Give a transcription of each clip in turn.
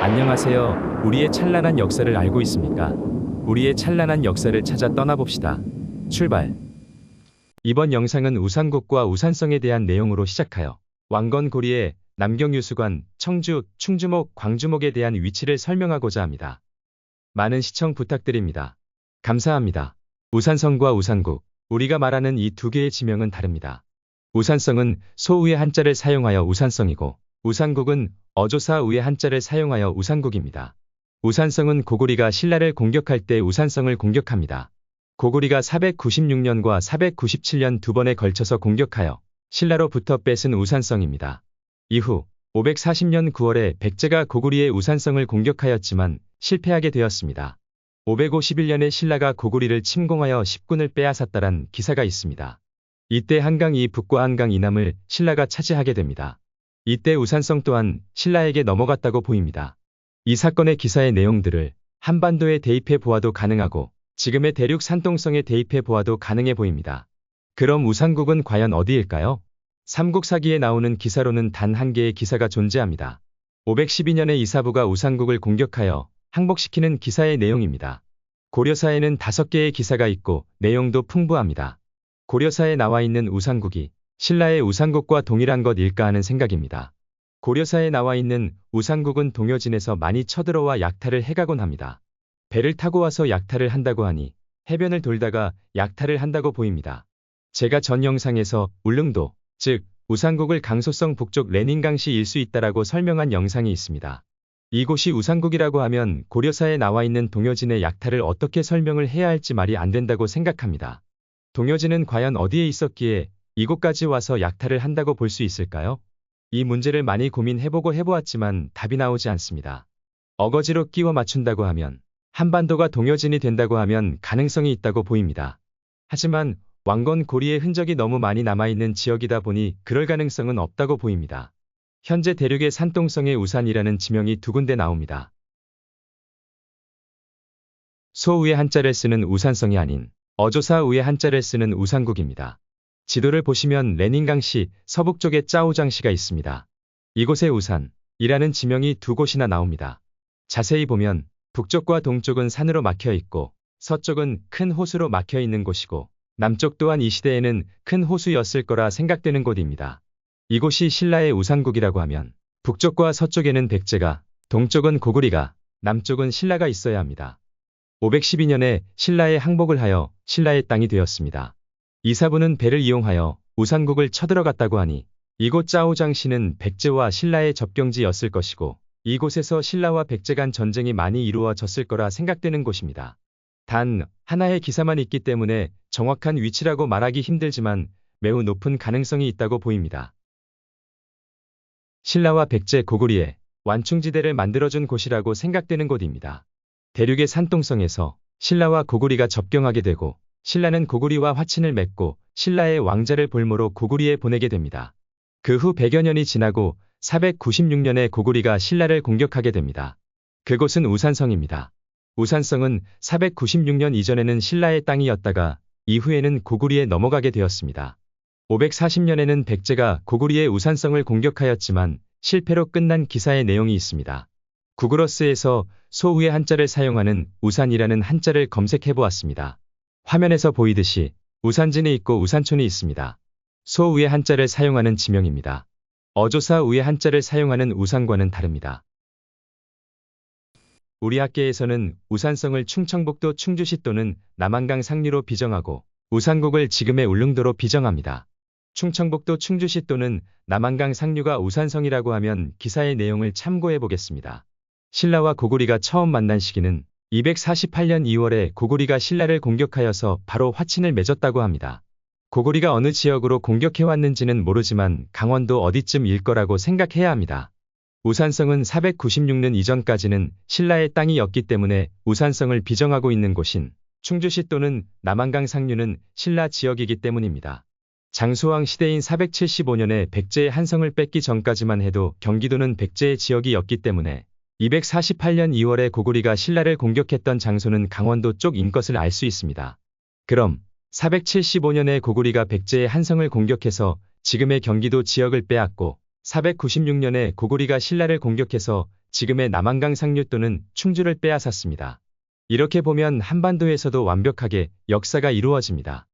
안녕하세요. 우리의 찬란한 역사를 알고 있습니까? 우리의 찬란한 역사를 찾아 떠나봅시다. 출발! 이번 영상은 우산국과 우산성에 대한 내용으로 시작하여 왕건고리의 남경유수관, 청주, 충주목, 광주목에 대한 위치를 설명하고자 합니다. 많은 시청 부탁드립니다. 감사합니다. 우산성과 우산국, 우리가 말하는 이 두 개의 지명은 다릅니다. 우산성은 소우의 한자를 사용하여 우산성이고, 우산국은 어조사우의 한자를 사용하여 우산국입니다. 우산성은 고구리가 신라를 공격할 때 우산성을 공격합니다. 고구리가 496년과 497년 두 번에 걸쳐서 공격하여 신라로부터 뺏은 우산성입니다. 이후 540년 9월에 백제가 고구리의 우산성을 공격하였지만 실패하게 되었습니다. 551년에 신라가 고구리를 침공하여 10군을 빼앗았다란 기사가 있습니다. 이때 한강 이북과 한강 이남을 신라가 차지하게 됩니다. 이때 우산성 또한 신라에게 넘어갔다고 보입니다. 이 사건의 기사의 내용들을 한반도에 대입해 보아도 가능하고 지금의 대륙 산동성에 대입해 보아도 가능해 보입니다. 그럼 우산국은 과연 어디일까요? 삼국사기에 나오는 기사로는 단 한 개의 기사가 존재합니다. 512년에 이사부가 우산국을 공격하여 항복시키는 기사의 내용입니다. 고려사에는 5개의 기사가 있고 내용도 풍부합니다. 고려사에 나와 있는 우산국이 신라의 우산국과 동일한 것일까 하는 생각입니다. 고려사에 나와 있는 우산국은 동여진에서 많이 쳐들어와 약탈을 해가곤 합니다. 배를 타고 와서 약탈을 한다고 하니 해변을 돌다가 약탈을 한다고 보입니다. 제가 전 영상에서 울릉도, 즉 우산국을 강소성 북쪽 레닌강시일 수 있다라고 설명한 영상이 있습니다. 이곳이 우산국이라고 하면 고려사에 나와 있는 동여진의 약탈을 어떻게 설명을 해야 할지 말이 안 된다고 생각합니다. 동여진은 과연 어디에 있었기에 이곳까지 와서 약탈을 한다고 볼 수 있을까요? 이 문제를 많이 고민해보고 해보았지만 답이 나오지 않습니다. 어거지로 끼워 맞춘다고 하면 한반도가 동여진이 된다고 하면 가능성이 있다고 보입니다. 하지만 왕건고리의 흔적이 너무 많이 남아있는 지역이다 보니 그럴 가능성은 없다고 보입니다. 현재 대륙의 산동성의 우산이라는 지명이 두 군데 나옵니다. 소우의 한자를 쓰는 우산성이 아닌 어조사우의 한자를 쓰는 우산국입니다. 지도를 보시면 레닌강시 서북쪽에 짜오장시가 있습니다. 이곳에 우산이라는 지명이 두 곳이나 나옵니다. 자세히 보면 북쪽과 동쪽은 산으로 막혀 있고 서쪽은 큰 호수로 막혀 있는 곳이고 남쪽 또한 이 시대에는 큰 호수였을 거라 생각되는 곳입니다. 이곳이 신라의 우산국이라고 하면 북쪽과 서쪽에는 백제가, 동쪽은 고구리가, 남쪽은 신라가 있어야 합니다. 512년에 신라에 항복을 하여 신라의 땅이 되었습니다. 이사부는 배를 이용하여 우산국을 쳐들어갔다고 하니 이곳 짜오장시는 백제와 신라의 접경지였을 것이고 이곳에서 신라와 백제 간 전쟁이 많이 이루어졌을 거라 생각되는 곳입니다. 단 하나의 기사만 있기 때문에 정확한 위치라고 말하기 힘들지만 매우 높은 가능성이 있다고 보입니다. 신라와 백제 고구리에 완충지대를 만들어준 곳이라고 생각되는 곳입니다. 대륙의 산동성에서 신라와 고구리가 접경하게 되고 신라는 고구리와 화친을 맺고 신라의 왕자를 볼모로 고구리에 보내게 됩니다. 그 후 100여 년이 지나고 496년에 고구리가 신라를 공격하게 됩니다. 그곳은 우산성입니다. 우산성은 496년 이전에는 신라의 땅이었다가 이후에는 고구리에 넘어가게 되었습니다. 540년에는 백제가 고구리의 우산성을 공격하였지만 실패로 끝난 기사의 내용이 있습니다. 구글어스에서 소우의 한자를 사용하는 우산이라는 한자를 검색해 보았습니다. 화면에서 보이듯이 우산진이 있고 우산촌이 있습니다. 소우의 한자를 사용하는 지명입니다. 어조사우의 한자를 사용하는 우산과는 다릅니다. 우리 학계에서는 우산성을 충청북도 충주시 또는 남한강 상류로 비정하고 우산국을 지금의 울릉도로 비정합니다. 충청북도 충주시 또는 남한강 상류가 우산성이라고 하면 기사의 내용을 참고해 보겠습니다. 신라와 고구리가 처음 만난 시기는 248년 2월에 고구리가 신라를 공격하여서 바로 화친을 맺었다고 합니다. 고구리가 어느 지역으로 공격해왔는지는 모르지만 강원도 어디쯤일 거라고 생각해야 합니다. 우산성은 496년 이전까지는 신라의 땅이었기 때문에 우산성을 비정하고 있는 곳인 충주시 또는 남한강 상류는 신라 지역이기 때문입니다. 장소왕 시대인 475년에 백제의 한성을 뺏기 전까지만 해도 경기도는 백제의 지역이었기 때문에 248년 2월에 고구리가 신라를 공격했던 장소는 강원도 쪽인 것을 알 수 있습니다. 그럼 475년에 고구리가 백제의 한성을 공격해서 지금의 경기도 지역을 빼앗고 496년에 고구리가 신라를 공격해서 지금의 남한강 상류 또는 충주를 빼앗았습니다. 이렇게 보면 한반도에서도 완벽하게 역사가 이루어집니다.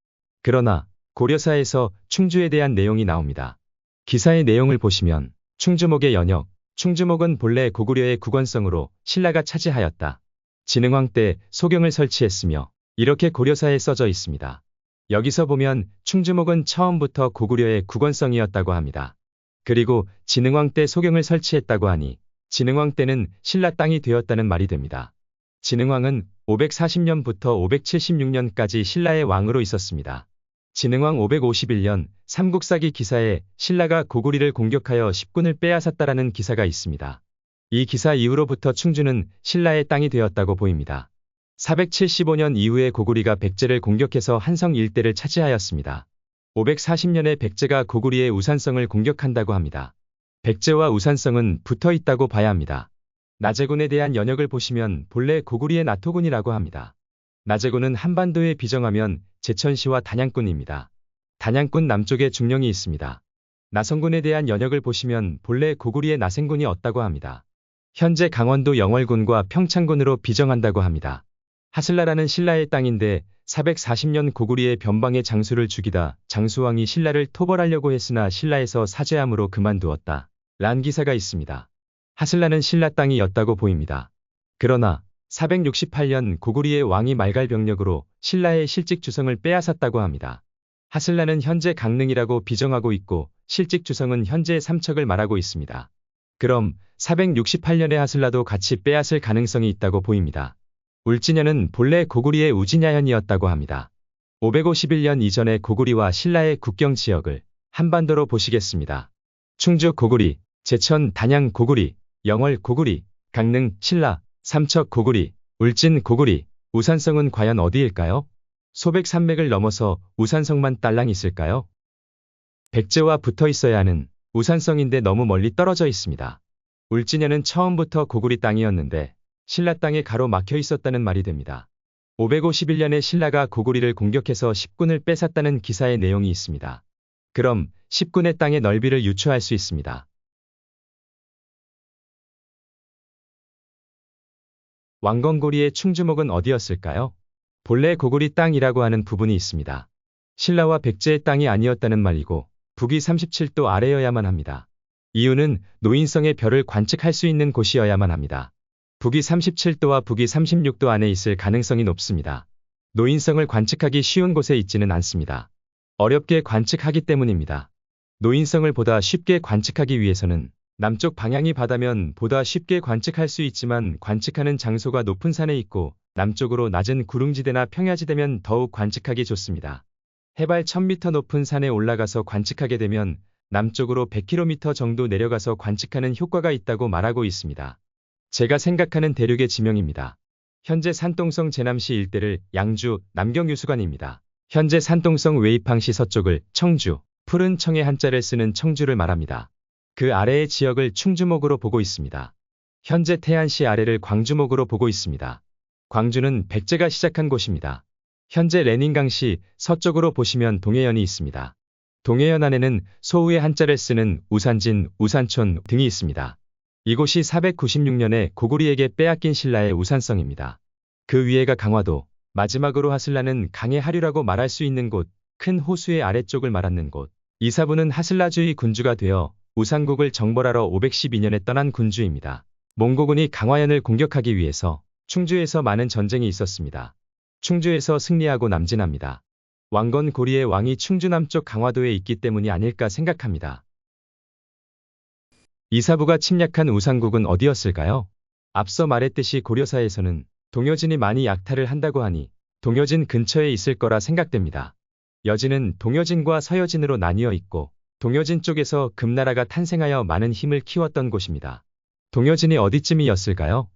그러나 고려사에서 충주에 대한 내용이 나옵니다. 기사의 내용을 보시면 충주목의 연역, 충주목은 본래 고구려의 국원성으로 신라가 차지하였다. 진흥왕 때 소경을 설치했으며 이렇게 고려사에 써져 있습니다. 여기서 보면 충주목은 처음부터 고구려의 국원성이었다고 합니다. 그리고 진흥왕 때 소경을 설치했다고 하니 진흥왕 때는 신라 땅이 되었다는 말이 됩니다. 진흥왕은 540년부터 576년까지 신라의 왕으로 있었습니다. 진흥왕 551년 삼국사기 기사에 신라가 고구리를 공격하여 10군을 빼앗았다라는 기사가 있습니다. 이 기사 이후로부터 충주는 신라의 땅이 되었다고 보입니다. 475년 이후에 고구리가 백제를 공격해서 한성 일대를 차지하였습니다. 540년에 백제가 고구리의 우산성을 공격한다고 합니다. 백제와 우산성은 붙어 있다고 봐야 합니다. 나제군에 대한 연역을 보시면 본래 고구리의 나토군이라고 합니다. 나제군은 한반도에 비정하면 제천시와 단양군입니다. 단양군 남쪽에 중령이 있습니다. 나성군에 대한 연역을 보시면 본래 고구리의 나생군이 었다고 합니다. 현재 강원도 영월군과 평창군으로 비정한다고 합니다. 하슬라라는 신라의 땅인데 440년 고구리의 변방의 장수를 죽이다 장수왕이 신라를 토벌하려고 했으나 신라에서 사죄함으로 그만두었다. 란 기사가 있습니다. 하슬라는 신라 땅이었다고 보입니다. 그러나 468년 고구리의 왕이 말갈병력으로 신라의 실직주성을 빼앗았다고 합니다. 하슬라는 현재 강릉이라고 비정하고 있고 실직주성은 현재 삼척을 말하고 있습니다. 그럼 468년의 하슬라도 같이 빼앗을 가능성이 있다고 보입니다. 울진현은 본래 고구리의 우진야현이었다고 합니다. 551년 이전의 고구리와 신라의 국경 지역을 한반도로 보시겠습니다. 충주 고구리, 제천 단양 고구리, 영월 고구리, 강릉 신라, 삼척 고구리, 울진 고구리, 우산성은 과연 어디일까요? 소백 산맥을 넘어서 우산성만 딸랑 있을까요? 백제와 붙어 있어야 하는 우산성인데 너무 멀리 떨어져 있습니다. 울진현은 처음부터 고구리 땅이었는데 신라 땅에 가로막혀 있었다는 말이 됩니다. 551년에 신라가 고구리를 공격해서 10군을 뺏었다는 기사의 내용이 있습니다. 그럼 10군의 땅의 넓이를 유추할 수 있습니다. 왕건고리의 충주목은 어디였을까요? 본래 고구리 땅이라고 하는 부분이 있습니다. 신라와 백제의 땅이 아니었다는 말이고 북위 37도 아래여야만 합니다. 이유는 노인성의 별을 관측할 수 있는 곳이어야만 합니다. 북위 37도와 북위 36도 안에 있을 가능성이 높습니다. 노인성을 관측하기 쉬운 곳에 있지는 않습니다. 어렵게 관측하기 때문입니다. 노인성을 보다 쉽게 관측하기 위해서는 남쪽 방향이 바다면 보다 쉽게 관측할 수 있지만 관측하는 장소가 높은 산에 있고 남쪽으로 낮은 구릉지대나 평야지대면 더욱 관측하기 좋습니다. 해발 1000m 높은 산에 올라가서 관측하게 되면 남쪽으로 100km 정도 내려가서 관측하는 효과가 있다고 말하고 있습니다. 제가 생각하는 대륙의 지명입니다. 현재 산동성 제남시 일대를 양주, 남경유수관입니다. 현재 산동성 웨이팡시 서쪽을 청주, 푸른 청의 한자를 쓰는 청주를 말합니다. 그 아래의 지역을 충주목으로 보고 있습니다. 현재 태안시 아래를 광주목으로 보고 있습니다. 광주는 백제가 시작한 곳입니다. 현재 레닌강시 서쪽으로 보시면 동해연이 있습니다. 동해연 안에는 소우의 한자를 쓰는 우산진, 우산촌 등이 있습니다. 이곳이 496년에 고구리에게 빼앗긴 신라의 우산성입니다. 그 위에가 강화도, 마지막으로 하슬라는 강의 하류라고 말할 수 있는 곳, 큰 호수의 아래쪽을 말하는 곳. 이사부는 하슬라주의 군주가 되어 우산국을 정벌하러 512년에 떠난 군주입니다. 몽고군이 강화연을 공격하기 위해서 충주에서 많은 전쟁이 있었습니다. 충주에서 승리하고 남진합니다. 왕건 고리의 왕이 충주 남쪽 강화도에 있기 때문이 아닐까 생각합니다. 이사부가 침략한 우산국은 어디였을까요? 앞서 말했듯이 고려사에서는 동여진이 많이 약탈을 한다고 하니 동여진 근처에 있을 거라 생각됩니다. 여진은 동여진과 서여진으로 나뉘어 있고 동여진 쪽에서 금나라가 탄생하여 많은 힘을 키웠던 곳입니다. 동여진이 어디쯤이었을까요?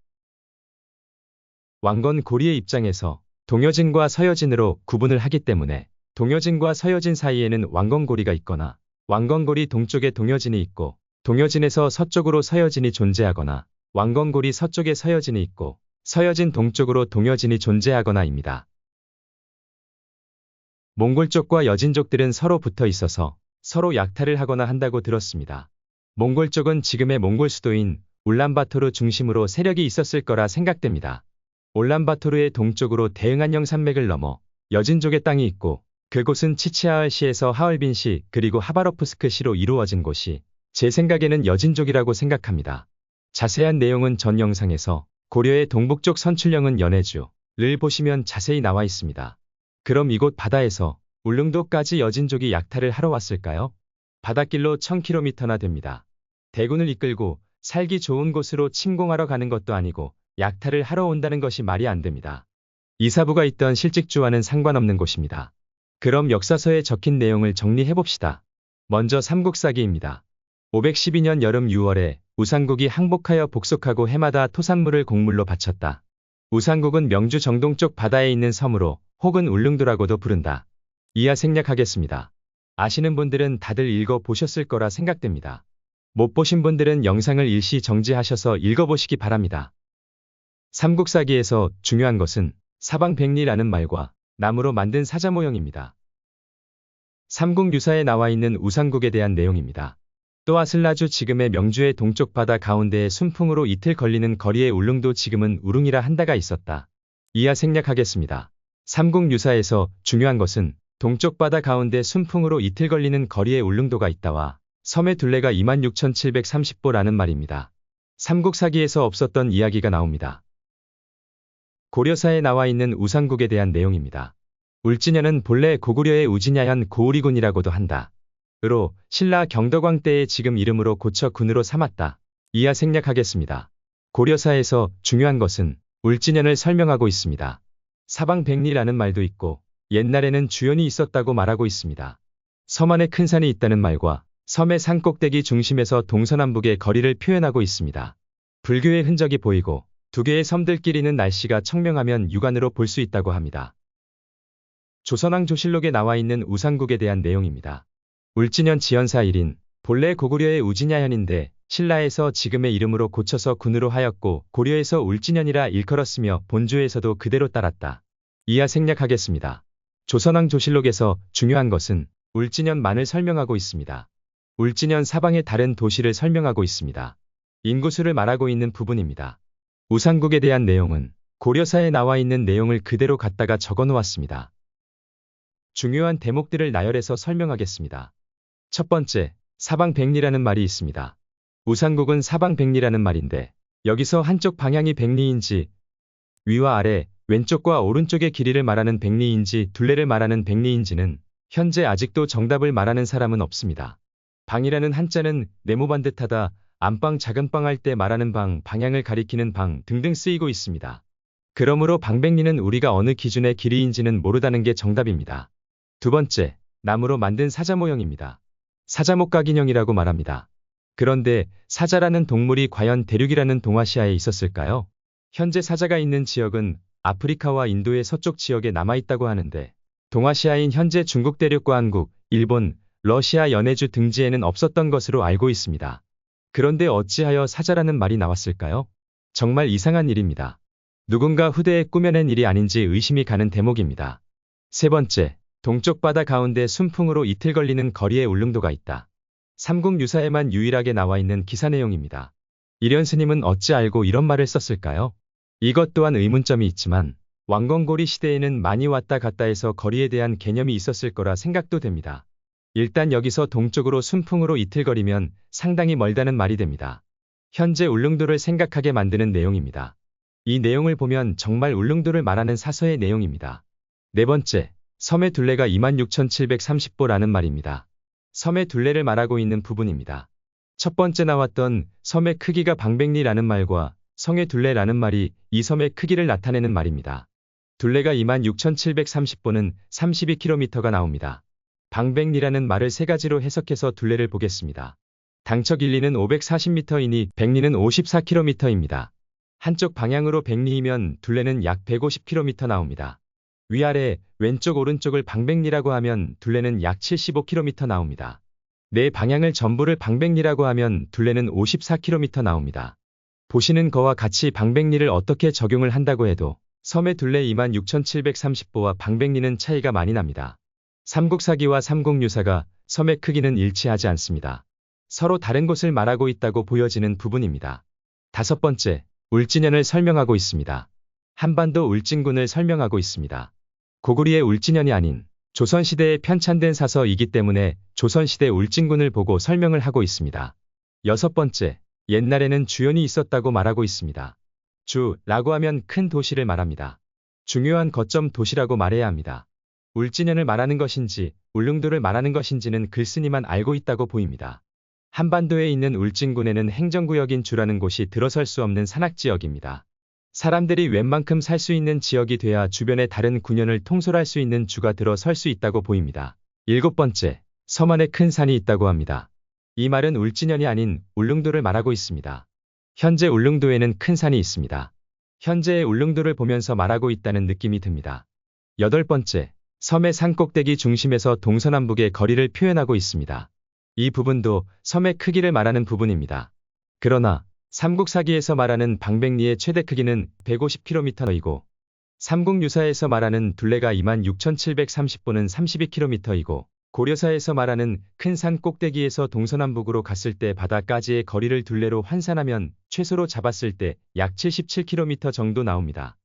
왕건 고리의 입장에서 동여진과 서여진으로 구분을 하기 때문에 동여진과 서여진 사이에는 왕건고리가 있거나 왕건고리 동쪽에 동여진이 있고 동여진에서 서쪽으로 서여진이 존재하거나 왕건고리 서쪽에 서여진이 있고 서여진 동쪽으로 동여진이 존재하거나입니다. 몽골 쪽과 여진족들은 서로 붙어 있어서 서로 약탈을 하거나 한다고 들었습니다. 몽골 쪽은 지금의 몽골 수도인 울란바토르 중심으로 세력이 있었을 거라 생각됩니다. 울란바토르의 동쪽으로 대응안녕 산맥을 넘어 여진족의 땅이 있고 그곳은 치치하얼시에서 하얼빈시 그리고 하바로프스크시로 이루어진 곳이 제 생각에는 여진족이라고 생각합니다. 자세한 내용은 전 영상에서 고려의 동북쪽 선출령은 연해주를 보시면 자세히 나와 있습니다. 그럼 이곳 바다에서 울릉도까지 여진족이 약탈을 하러 왔을까요? 바닷길로 1000km나 됩니다. 대군을 이끌고 살기 좋은 곳으로 침공하러 가는 것도 아니고 약탈을 하러 온다는 것이 말이 안 됩니다. 이사부가 있던 실직주와는 상관없는 곳입니다. 그럼 역사서에 적힌 내용을 정리해봅시다. 먼저 삼국사기입니다. 512년 여름 6월에 우상국이 항복하여 복속하고 해마다 토산물을 곡물로 바쳤다. 우상국은 명주 정동쪽 바다에 있는 섬으로 혹은 울릉도라고도 부른다. 이하 생략하겠습니다. 아시는 분들은 다들 읽어보셨을 거라 생각됩니다. 못 보신 분들은 영상을 일시 정지하셔서 읽어보시기 바랍니다. 삼국사기에서 중요한 것은 사방백리라는 말과 나무로 만든 사자 모형입니다. 삼국유사에 나와 있는 우상국에 대한 내용입니다. 또아슬라주 지금의 명주의 동쪽 바다 가운데에 순풍으로 이틀 걸리는 거리에 울릉도 지금은 우릉이라 한다가 있었다. 이하 생략하겠습니다. 삼국유사에서 중요한 것은 동쪽 바다 가운데 순풍으로 이틀 걸리는 거리에 울릉도가 있다와 섬의 둘레가 26,730보라는 말입니다. 삼국사기에서 없었던 이야기가 나옵니다. 고려사에 나와 있는 우상국에 대한 내용입니다. 울진현은 본래 고구려의 우진야현 고우리군이라고도 한다. 으로 신라 경덕왕 때의 지금 이름으로 고쳐 군으로 삼았다. 이하 생략하겠습니다. 고려사에서 중요한 것은 울진현을 설명하고 있습니다. 사방백리라는 말도 있고 옛날에는 주연이 있었다고 말하고 있습니다. 섬 안에 큰 산이 있다는 말과 섬의 산꼭대기 중심에서 동서남북의 거리를 표현하고 있습니다. 불교의 흔적이 보이고 두 개의 섬들끼리는 날씨가 청명하면 육안으로 볼 수 있다고 합니다. 조선왕 조실록에 나와 있는 우상국에 대한 내용입니다. 울진현 지연사 1인, 본래 고구려의 우진야현인데 신라에서 지금의 이름으로 고쳐서 군으로 하였고 고려에서 울진현이라 일컬었으며 본조에서도 그대로 따랐다. 이하 생략하겠습니다. 조선왕 조실록에서 중요한 것은 울진현만을 설명하고 있습니다. 울진현 사방의 다른 도시를 설명하고 있습니다. 인구수를 말하고 있는 부분입니다. 우상국에 대한 내용은 고려사에 나와 있는 내용을 그대로 갖다가 적어 놓았습니다. 중요한 대목들을 나열해서 설명하겠습니다. 첫 번째, 사방백리라는 말이 있습니다. 우상국은 사방백리라는 말인데 여기서 한쪽 방향이 백리인지 위와 아래, 왼쪽과 오른쪽의 길이를 말하는 백리인지 둘레를 말하는 백리인지는 현재 아직도 정답을 말하는 사람은 없습니다. 방이라는 한자는 네모반 듯하다, 안방 작은 방 할 때 말하는 방, 방향을 가리키는 방 등등 쓰이고 있습니다. 그러므로 방백리는 우리가 어느 기준의 길이인지는 모르다는 게 정답입니다. 두 번째, 나무로 만든 사자 모형입니다. 사자목각인형이라고 말합니다. 그런데 사자라는 동물이 과연 대륙이라는 동아시아에 있었을까요? 현재 사자가 있는 지역은 아프리카와 인도의 서쪽 지역에 남아있다고 하는데 동아시아인 현재 중국 대륙과 한국, 일본, 러시아 연해주 등지에는 없었던 것으로 알고 있습니다. 그런데 어찌하여 사자라는 말이 나왔을까요? 정말 이상한 일입니다. 누군가 후대에 꾸며낸 일이 아닌지 의심이 가는 대목입니다. 세 번째, 동쪽 바다 가운데 순풍으로 이틀 걸리는 거리에 울릉도가 있다. 삼국유사에만 유일하게 나와 있는 기사 내용입니다. 이련 스님은 어찌 알고 이런 말을 썼을까요? 이것 또한 의문점이 있지만 왕건고리 시대에는 많이 왔다 갔다 해서 거리에 대한 개념이 있었을 거라 생각도 됩니다. 일단 여기서 동쪽으로 순풍으로 이틀 거리면 상당히 멀다는 말이 됩니다. 현재 울릉도를 생각하게 만드는 내용입니다. 이 내용을 보면 정말 울릉도를 말하는 사서의 내용입니다. 네 번째, 섬의 둘레가 26,730보라는 말입니다. 섬의 둘레를 말하고 있는 부분입니다. 첫 번째 나왔던 섬의 크기가 방백리라는 말과 성의 둘레라는 말이 이 섬의 크기를 나타내는 말입니다. 둘레가 26,730보는 32km가 나옵니다. 방백리라는 말을 세 가지로 해석해서 둘레를 보겠습니다. 당처 길이는 540m이니 백리는 54km입니다. 한쪽 방향으로 백리이면 둘레는 약 150km 나옵니다. 위아래, 왼쪽 오른쪽을 방백리라고 하면 둘레는 약 75km 나옵니다. 네 방향을 전부를 방백리라고 하면 둘레는 54km 나옵니다. 보시는 거와 같이 방백리를 어떻게 적용을 한다고 해도 섬의 둘레 26,730보와 방백리는 차이가 많이 납니다. 삼국사기와 삼국유사가 섬의 크기는 일치하지 않습니다. 서로 다른 곳을 말하고 있다고 보여지는 부분입니다. 다섯 번째, 울진현을 설명하고 있습니다. 한반도 울진군을 설명하고 있습니다. 고구려의 울진현이 아닌 조선시대에 편찬된 사서이기 때문에 조선시대 울진군을 보고 설명을 하고 있습니다. 여섯 번째, 옛날에는 주연이 있었다고 말하고 있습니다. 주라고 하면 큰 도시를 말합니다. 중요한 거점 도시라고 말해야 합니다. 울진현을 말하는 것인지 울릉도를 말하는 것인지는 글쓴이만 알고 있다고 보입니다. 한반도에 있는 울진군에는 행정구역인 주라는 곳이 들어설 수 없는 산악지역입니다. 사람들이 웬만큼 살 수 있는 지역이 돼야 주변의 다른 군현을 통솔할 수 있는 주가 들어설 수 있다고 보입니다. 일곱 번째, 섬 안에 큰 산이 있다고 합니다. 이 말은 울진현이 아닌 울릉도를 말하고 있습니다. 현재 울릉도에는 큰 산이 있습니다. 현재의 울릉도를 보면서 말하고 있다는 느낌이 듭니다. 여덟 번째, 섬의 산 꼭대기 중심에서 동서남북의 거리를 표현하고 있습니다. 이 부분도 섬의 크기를 말하는 부분입니다. 그러나 삼국사기에서 말하는 방백리의 최대 크기는 150km이고 삼국유사에서 말하는 둘레가 26,730보는 32km이고 고려사에서 말하는 큰 산 꼭대기에서 동서남북으로 갔을 때 바다까지의 거리를 둘레로 환산하면 최소로 잡았을 때 약 77km 정도 나옵니다.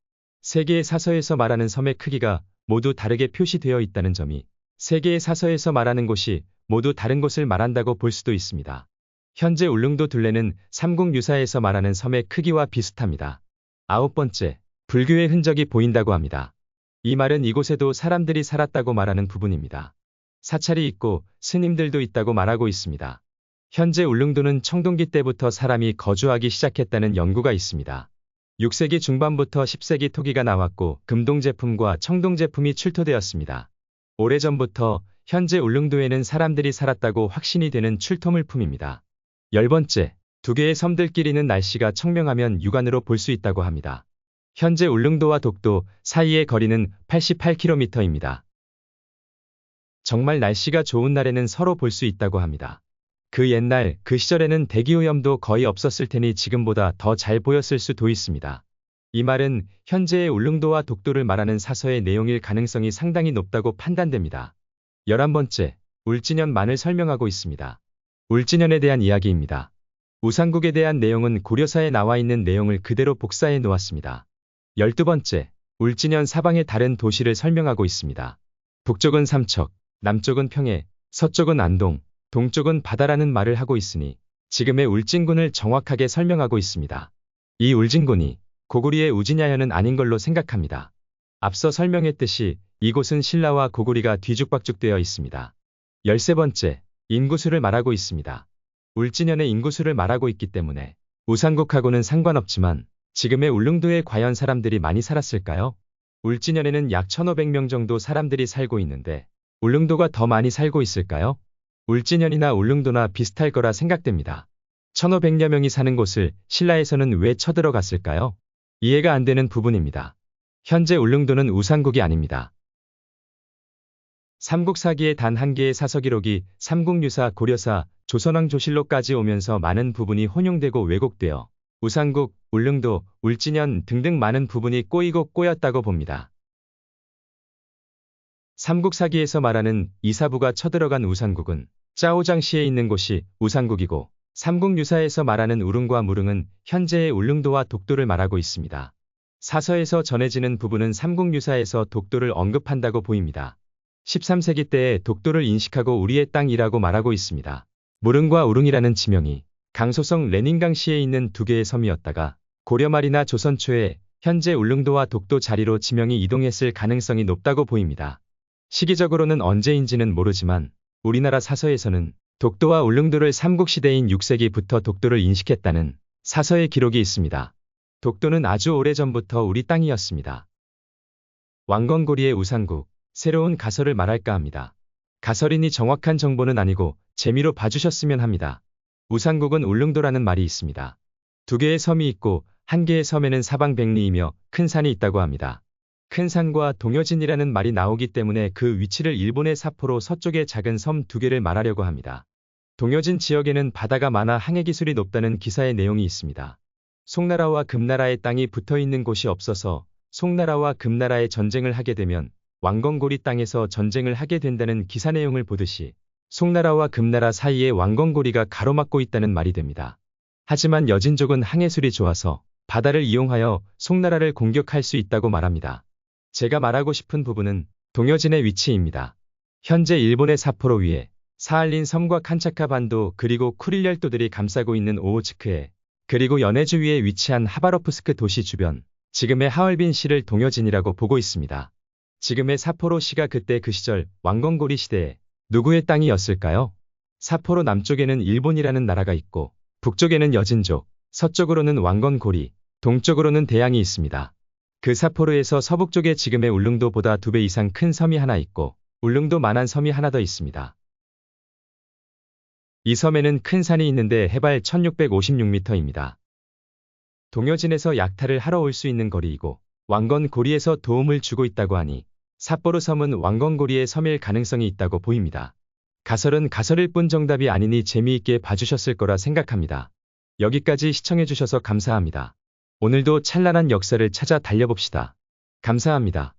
세 개의 사서에서 말하는 섬의 크기가 모두 다르게 표시되어 있다는 점이 세 개의 사서에서 말하는 곳이 모두 다른 곳을 말한다고 볼 수도 있습니다. 현재 울릉도 둘레는 삼국유사에서 말하는 섬의 크기와 비슷합니다. 아홉 번째, 불교의 흔적이 보인다고 합니다. 이 말은 이곳에도 사람들이 살았다고 말하는 부분입니다. 사찰이 있고 스님들도 있다고 말하고 있습니다. 현재 울릉도는 청동기 때부터 사람이 거주하기 시작했다는 연구가 있습니다. 6세기 중반부터 10세기 토기가 나왔고 금동 제품과 청동 제품이 출토되었습니다. 오래전부터 현재 울릉도에는 사람들이 살았다고 확신이 되는 출토물품입니다. 열 번째, 두 개의 섬들끼리는 날씨가 청명하면 육안으로 볼 수 있다고 합니다. 현재 울릉도와 독도 사이의 거리는 88km입니다. 정말 날씨가 좋은 날에는 서로 볼 수 있다고 합니다. 그 옛날 그 시절에는 대기오염도 거의 없었을 테니 지금보다 더 잘 보였을 수도 있습니다. 이 말은 현재의 울릉도와 독도를 말하는 사서의 내용일 가능성이 상당히 높다고 판단됩니다. 11번째, 울진현만을 설명하고 있습니다. 울진현에 대한 이야기입니다. 우상국에 대한 내용은 고려사에 나와 있는 내용을 그대로 복사해 놓았습니다. 12번째, 울진현 사방의 다른 도시를 설명하고 있습니다. 북쪽은 삼척, 남쪽은 평해, 서쪽은 안동, 동쪽은 바다라는 말을 하고 있으니 지금의 울진군을 정확하게 설명하고 있습니다. 이 울진군이 고구리의 우진야현은 아닌 걸로 생각합니다. 앞서 설명했듯이 이곳은 신라와 고구리가 뒤죽박죽되어 있습니다. 13번째, 인구수를 말하고 있습니다. 울진현의 인구수를 말하고 있기 때문에 우상국하고는 상관없지만 지금의 울릉도에 과연 사람들이 많이 살았을까요? 울진현에는 약 1,500명 정도 사람들이 살고 있는데 울릉도가 더 많이 살고 있을까요? 울진현이나 울릉도나 비슷할 거라 생각됩니다. 1,500여 명이 사는 곳을 신라에서는 왜 쳐들어갔을까요? 이해가 안 되는 부분입니다. 현재 울릉도는 우상국이 아닙니다. 삼국사기의 단 한 개의 사서기록이 삼국유사, 고려사, 조선왕조실록까지 오면서 많은 부분이 혼용되고 왜곡되어 우상국, 울릉도, 울진현 등등 많은 부분이 꼬이고 꼬였다고 봅니다. 삼국사기에서 말하는 이사부가 쳐들어간 우상국은 짜오장시에 있는 곳이 우상국이고 삼국유사에서 말하는 우릉과 무릉은 현재의 울릉도와 독도를 말하고 있습니다. 사서에서 전해지는 부분은 삼국유사에서 독도를 언급한다고 보입니다. 13세기 때에 독도를 인식하고 우리의 땅이라고 말하고 있습니다. 무릉과 우릉이라는 지명이 강소성 레닌강시에 있는 두 개의 섬이었다가 고려 말이나 조선 초에 현재 울릉도와 독도 자리로 지명이 이동했을 가능성이 높다고 보입니다. 시기적으로는 언제인지는 모르지만 우리나라 사서에서는 독도와 울릉도를 삼국시대인 6세기부터 독도를 인식했다는 사서의 기록이 있습니다. 독도는 아주 오래전부터 우리 땅이었습니다. 왕건고리의 우상국, 새로운 가설을 말할까 합니다. 가설이니 정확한 정보는 아니고 재미로 봐주셨으면 합니다. 우상국은 울릉도라는 말이 있습니다. 두 개의 섬이 있고 한 개의 섬에는 사방 백리이며 큰 산이 있다고 합니다. 큰 산과 동여진이라는 말이 나오기 때문에 그 위치를 일본의 사포로 서쪽의 작은 섬 두 개를 말하려고 합니다. 동여진 지역에는 바다가 많아 항해기술이 높다는 기사의 내용이 있습니다. 송나라와 금나라의 땅이 붙어있는 곳이 없어서 송나라와 금나라의 전쟁을 하게 되면 왕건고리 땅에서 전쟁을 하게 된다는 기사 내용을 보듯이 송나라와 금나라 사이에 왕건고리가 가로막고 있다는 말이 됩니다. 하지만 여진족은 항해술이 좋아서 바다를 이용하여 송나라를 공격할 수 있다고 말합니다. 제가 말하고 싶은 부분은 동여진의 위치입니다. 현재 일본의 삿포로 위에 사할린 섬과 칸차카 반도 그리고 쿠릴 열도들이 감싸고 있는 오호츠크해 그리고 연해주 위에 위치한 하바로프스크 도시 주변 지금의 하얼빈시를 동여진이라고 보고 있습니다. 지금의 삿포로시가 그때 그 시절 왕건고리 시대에 누구의 땅이었을까요? 삿포로 남쪽에는 일본이라는 나라가 있고 북쪽에는 여진족, 서쪽으로는 왕건고리, 동쪽으로는 대양이 있습니다. 그 삿포로에서 서북쪽에 지금의 울릉도보다 2배 이상 큰 섬이 하나 있고 울릉도만한 섬이 하나 더 있습니다. 이 섬에는 큰 산이 있는데 해발 1656m입니다. 동여진에서 약탈을 하러 올 수 있는 거리이고 왕건고리에서 도움을 주고 있다고 하니 삿포로 섬은 왕건고리의 섬일 가능성이 있다고 보입니다. 가설은 가설일 뿐 정답이 아니니 재미있게 봐주셨을 거라 생각합니다. 여기까지 시청해주셔서 감사합니다. 오늘도 찬란한 역사를 찾아 달려봅시다. 감사합니다.